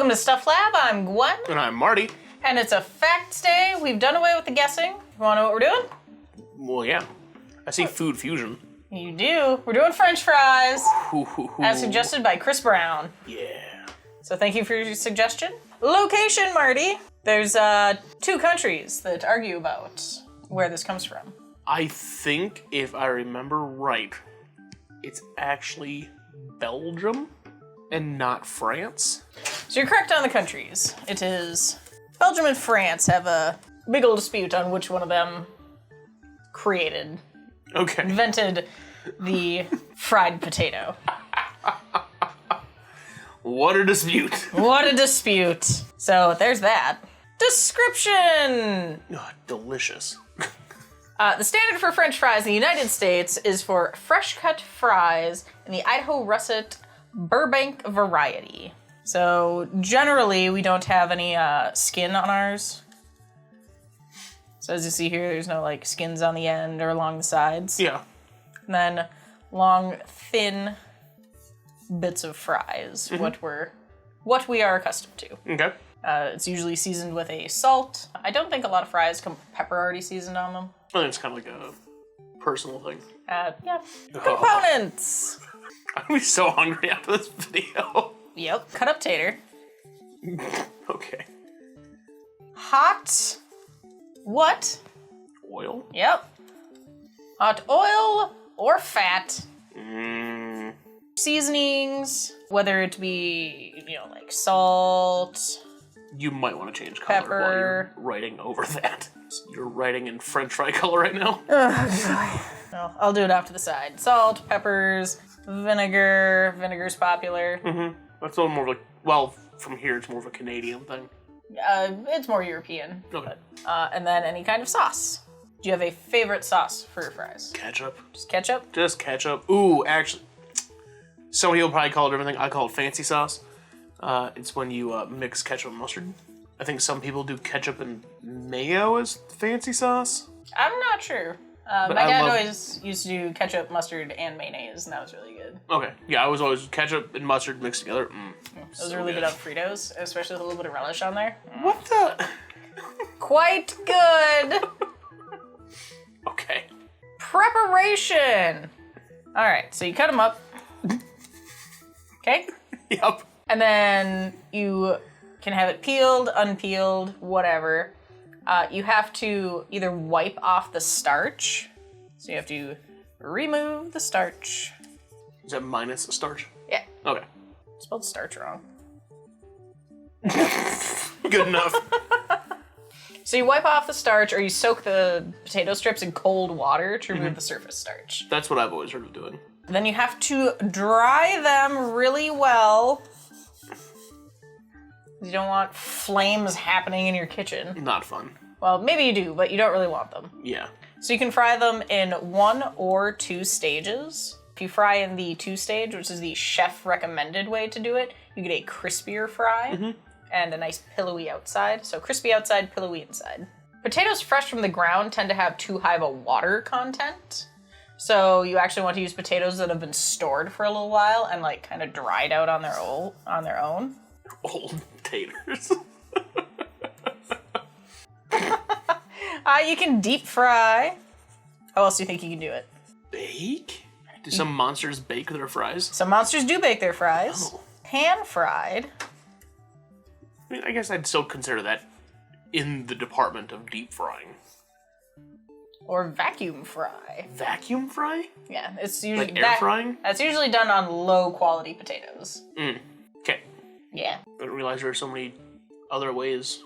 Welcome to Stuff Lab. I'm Gwen. And I'm Marty. And it's a facts day. We've done away with the guessing. You want to know what we're doing? Well, yeah. I see food fusion. You do. We're doing French fries, Ooh. as suggested by Chris Brown. Yeah. So thank you for your suggestion. Location, Marty. There's 2 countries that argue about where this comes from. I think, if I remember right, it's actually Belgium and not France. So you're correct on the countries. It is Belgium and France have a big old dispute on which one of them invented the fried potato. What a dispute. What a dispute. So there's that. Description. Oh, delicious. The standard for French fries in the United States is for fresh cut fries in the Idaho russet Burbank variety. So generally we don't have any skin on ours. So as you see here, there's no like skins on the end or along the sides. Yeah. And then long, thin bits of fries, what we are accustomed to. Okay. It's usually seasoned with a salt. I don't think a lot of fries come with pepper already seasoned on them. I think it's kind of like a personal thing. Yeah. Oh. Components. I'm gonna be so hungry after this video. Yep. Cut up tater. Okay. Hot. What? Oil? Yep. Hot oil or fat. Seasonings, whether it be, like salt. You might want to change color Pepper. while you're writing over that. You're writing in French fry color right now? Well, I'll do it off to the side. Salt, peppers, vinegar. Vinegar's popular. That's a little more like, well, from here it's more of a Canadian thing. It's more European. Okay. And then any kind of sauce. Do you have a favorite sauce for your fries? Ketchup. Just ketchup? Just ketchup. Ooh, actually, somebody will probably call it everything. I call it fancy sauce. It's when you mix ketchup and mustard. I think some people do ketchup and mayo as fancy sauce. I'm not sure. My dad always used to do ketchup, mustard, and mayonnaise, and that was really good. Okay. Yeah, I was always ketchup and mustard mixed together. Those are really good on Fritos, especially with a little bit of relish on there. What the? Quite good. Okay. Preparation. All right, so you cut them up. Okay? Yep. And then you can have it peeled, unpeeled, whatever. You have to either wipe off the starch. So you have to remove the starch. Is that minus a starch? Yeah. Okay. Spelled starch wrong. Good enough. So you wipe off the starch, or you soak the potato strips in cold water to remove the surface starch. That's what I've always heard of doing. Then you have to dry them really well. You don't want flames happening in your kitchen. Not fun. Well, maybe you do, but you don't really want them. Yeah. So you can fry them in 1 or 2 stages. If you fry in the 2 stage, which is the chef recommended way to do it, you get a crispier fry and a nice pillowy outside. So crispy outside, pillowy inside. Potatoes fresh from the ground tend to have too high of a water content. So you actually want to use potatoes that have been stored for a little while and like kind of dried out on their own. Old taters. You can deep fry. How else do you think you can do it? Bake? Do some monsters bake their fries? Some monsters do bake their fries. Oh. Pan fried. I mean, I guess I'd still consider that in the department of deep frying. Or vacuum fry. Vacuum fry? Yeah, it's usually Like air frying? That's usually done on low quality potatoes. Okay. Yeah. I didn't realize there were so many other ways.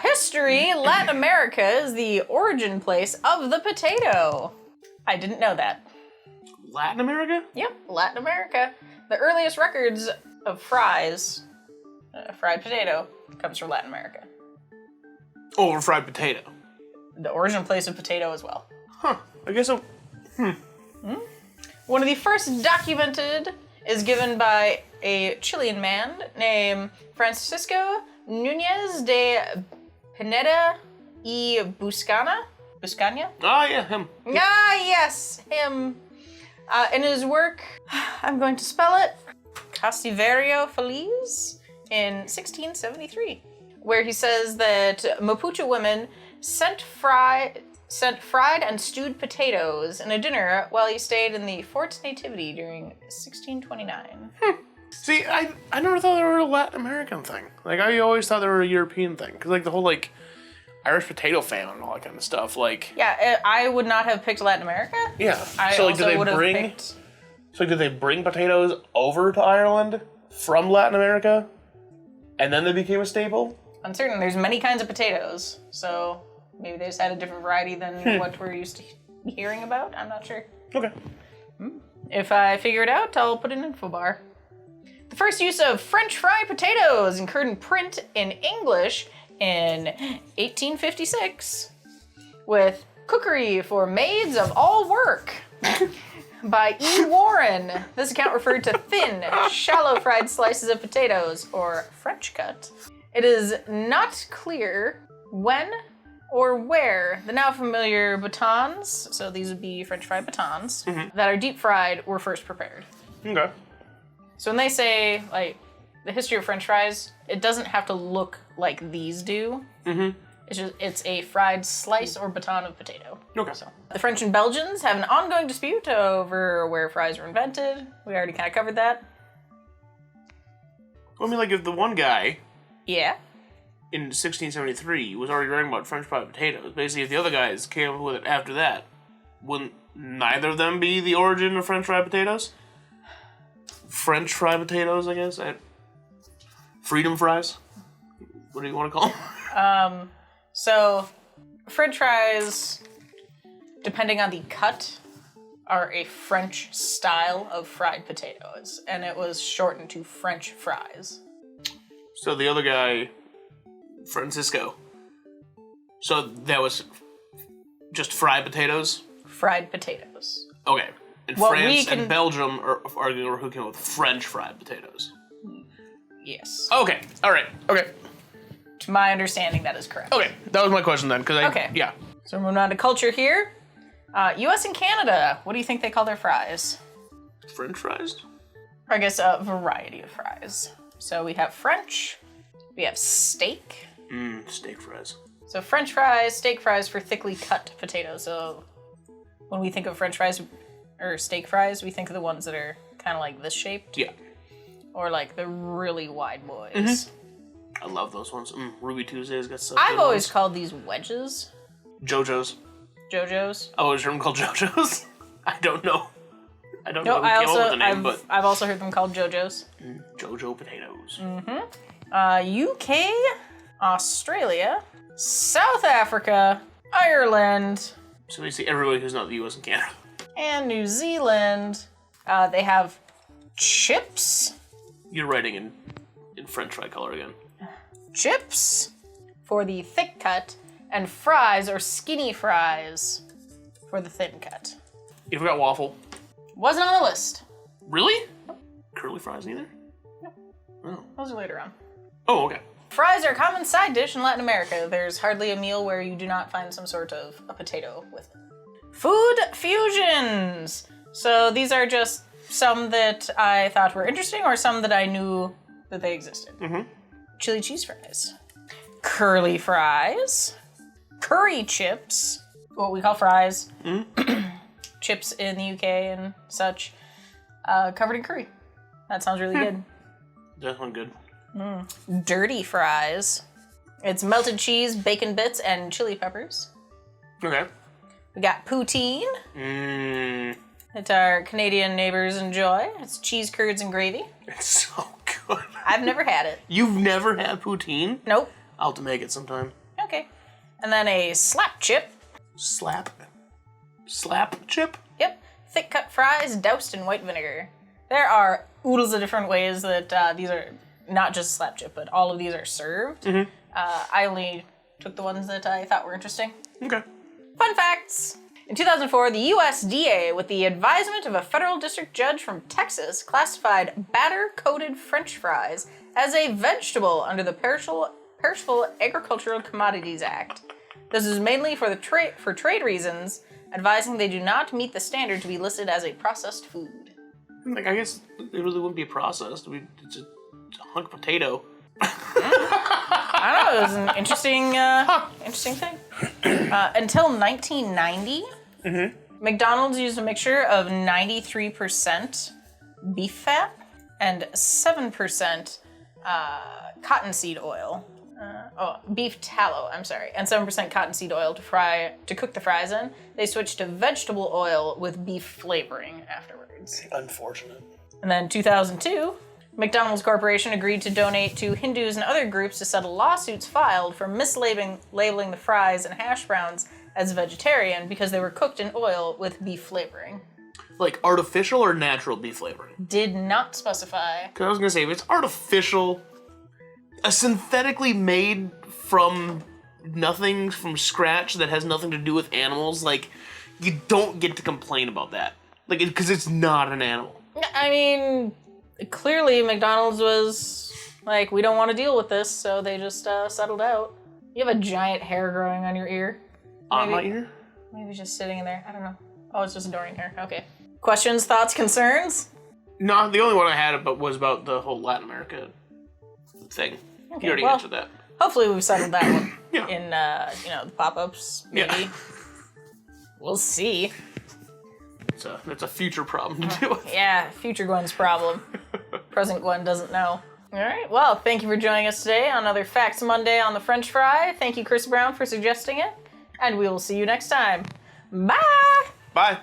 History, Latin America is the origin place of the potato. I didn't know that. Latin America? Yep, Latin America. The earliest records of fries, fried potato, comes from Latin America. Oh, fried potato. The origin place of potato as well. Huh. I guess so. One of the first documented is given by a Chilean man named Francisco Núñez de Pineda y Buscaña? Ah, yeah, him. Ah, yes, him. In his work, I'm going to spell it, Castiverio Feliz, in 1673, where he says that Mapuche women sent fried and stewed potatoes in a dinner while he stayed in the Fort Nativity during 1629. See, I never thought they were a Latin American thing. Like, I always thought they were a European thing. Because, like, the whole, like, Irish potato famine and all that kind of stuff, like... Yeah, I would not have picked Latin America. Yeah. So, like, did they bring potatoes over to Ireland from Latin America? And then they became a staple? Uncertain. There's many kinds of potatoes, so maybe they just had a different variety than what we're used to hearing about. I'm not sure. Okay. If I figure it out, I'll put an info bar. The first use of French fry potatoes occurred in print in English in 1856 with Cookery for Maids of All Work by E. Warren. This account referred to thin, shallow fried slices of potatoes, or French cut. It is not clear when or where the now familiar batons, so these would be French fried batons, that are deep fried were first prepared. Okay. So when they say, like, the history of French fries, it doesn't have to look like these do. It's a fried slice or baton of potato. Okay. So the French and Belgians have an ongoing dispute over where fries were invented. We already kind of covered that. Well, I mean, like, if the one guy Yeah. in 1673 was already writing about French fried potatoes, basically, if the other guys came up with it after that, wouldn't neither of them be the origin of French fried potatoes? French fried potatoes, I guess? Freedom fries? What do you want to call them? So French fries, depending on the cut, are a French style of fried potatoes, and it was shortened to French fries. So the other guy, Francisco, so that was just fried potatoes? Fried potatoes. Okay. And Well, France and Belgium are arguing over who came up with French fried potatoes. Yes. Okay. All right. Okay. To my understanding, that is correct. Okay. That was my question then. Okay. Yeah. So we're moving on to culture here. U.S. and Canada, what do you think they call their fries? French fries? Or I guess a variety of fries. So we have French, we have steak. Steak fries. So French fries, steak fries for thickly cut potatoes. So when we think of French fries or steak fries, we think of the ones that are kind of like this shaped. Yeah. Or like the really wide boys. I love those ones. Ruby Tuesdays got such I've good always ones. called these wedges. JoJo's. JoJo's. I always heard them called JoJo's. I don't know. I don't know who came up with the name, but... I've also heard them called JoJo's. JoJo potatoes. UK, Australia, South Africa, Ireland, So basically everybody who's not the US and Canada. and New Zealand. They have chips. You're writing in French fry color again. Chips for the thick cut, and fries or skinny fries for the thin cut. You forgot waffle. Wasn't on the list. Really? Curly fries neither? Those are later on. Oh, okay. Fries are a common side dish in Latin America. There's hardly a meal where you do not find some sort of a potato with it. Food fusions. So these are just some that I thought were interesting or some that I knew that they existed. Chili cheese fries. Curly fries. Curry chips. What we call fries. Chips in the UK and such. Covered in curry. That sounds really good. That one good. Dirty fries. It's melted cheese, bacon bits, and chili peppers. Okay. We got poutine. That our Canadian neighbors enjoy. It's cheese curds and gravy. It's so good. I've never had it. You've never had poutine? Nope. I'll have to make it sometime. Okay. And then a slap chip. Slap chip? Yep. Thick cut fries doused in white vinegar. There are oodles of different ways that these are not just slap chip, but all of these are served. I only took the ones that I thought were interesting. Okay. Fun facts. In 2004, the USDA, with the advisement of a federal district judge from Texas, classified batter-coated French fries as a vegetable under the Perishable Agricultural Commodities Act. This is mainly for trade reasons, advising they do not meet the standard to be listed as a processed food. Like, I guess it really wouldn't be processed. It's a hunk of potato. I don't know. It was an interesting thing. Until 1990, McDonald's used a mixture of 93% beef fat and 7% cottonseed oil. Beef tallow, I'm sorry, and 7% cottonseed oil to cook the fries in. They switched to vegetable oil with beef flavoring afterwards. Unfortunate. And then 2002, McDonald's Corporation agreed to donate to Hindus and other groups to settle lawsuits filed for mislabeling the fries and hash browns as vegetarian because they were cooked in oil with beef flavoring. Like artificial or natural beef flavoring? Did not specify. Because I was going to say, if it's artificial, a synthetically made from nothing, from scratch, that has nothing to do with animals, like, you don't get to complain about that. Like, because it's not an animal. I mean, clearly McDonald's was like, we don't want to deal with this, so they just settled out. You have a giant hair growing on your ear. On my ear? Maybe just sitting in there. I don't know. Oh, it's just adorning hair. Okay. Questions, thoughts, concerns? No, the only one I had was about the whole Latin America thing. Okay, You already answered that. Hopefully we've settled that one Yeah. in, the pop-ups, maybe. Yeah. We'll see. That's a future problem to deal with. Yeah, future Gwen's problem. Present Gwen doesn't know. All right, well, thank you for joining us today on another Facts Monday on the French Fry. Thank you, Chris Brown, for suggesting it. And we will see you next time. Bye! Bye.